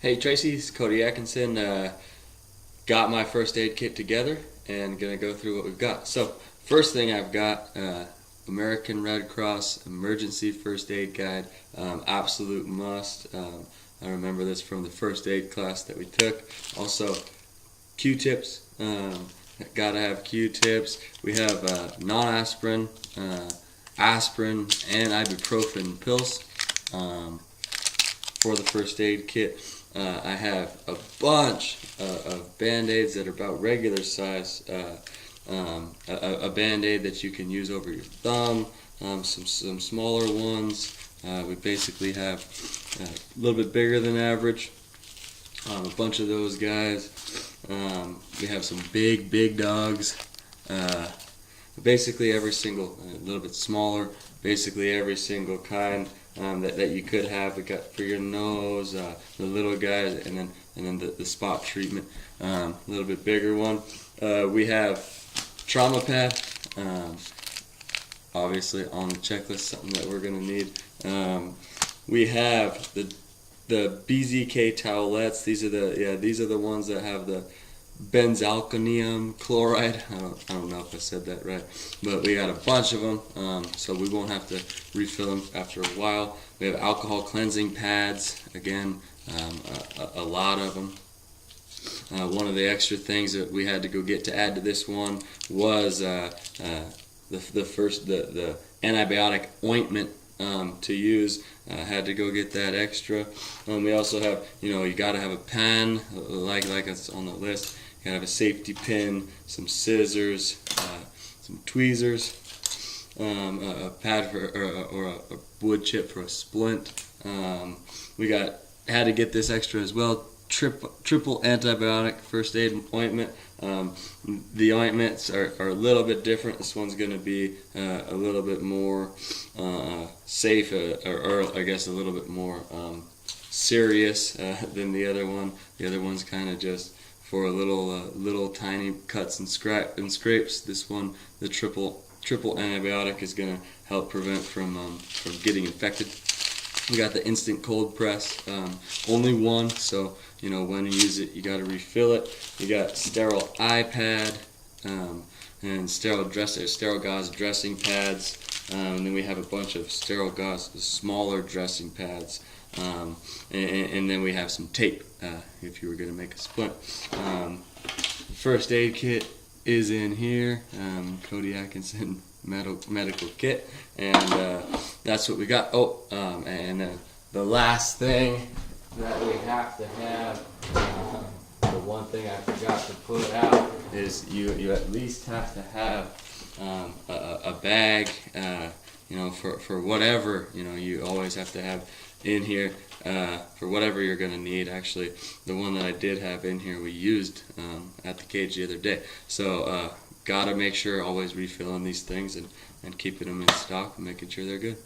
Hey Tracy, it's Cody Atkinson. Got my first aid kit together and gonna go through what we've got. So first thing I've got, American Red Cross Emergency First Aid Guide, absolute must. I remember this from the first aid class that we took. Also Q-tips, gotta have Q-tips. We have non-aspirin, aspirin, and ibuprofen pills for the first aid kit. I have a bunch of Band-Aids that are about regular size. A Band-Aid that you can use over your thumb, some smaller ones. We basically have a little bit bigger than average. A bunch of those guys. We have some big dogs. Basically every single, a little bit smaller, basically every single kind that you could have. We got for your nose, the little guys, and then the spot treatment, a little bit bigger one. We have trauma pad, obviously on the checklist, something that we're gonna need. We have the BZK towelettes. These are the ones that have the benzalkonium chloride. I don't know if I said that right, but we got a bunch of them, so we won't have to refill them after a while. We have alcohol cleansing pads, again, a lot of them. One of the extra things that we had to go get to add to this one was the antibiotic ointment to use. Had to go get that extra. We also have, you got to have a pen, like it's on the list. You got to have a safety pin, some scissors, some tweezers, a pad or a wood chip for a splint. We had to get this extra as well. Triple antibiotic first aid ointment. The ointments are a little bit different. This one's going to be a little bit more safe, or I guess a little bit more serious than the other one. The other one's kind of just for a little tiny cuts and scrapes. This one, the triple antibiotic, is going to help prevent from getting infected. We got the instant cold press, only one, so when you use it, you got to refill it. You got sterile iPad and sterile gauze dressing pads, and then we have a bunch of sterile gauze, smaller dressing pads, and then we have some tape if you were going to make a splint. First aid kit is in here, Cody Atkinson medical kit, and that's what we got. And the last thing that we have to have, the one thing I forgot to put out, is you at least have to have a bag, for whatever, you always have to have in here for whatever you're going to need. Actually, the one that I did have in here we used at the cage the other day. So gotta make sure always refilling these things and keeping them in stock and making sure they're good.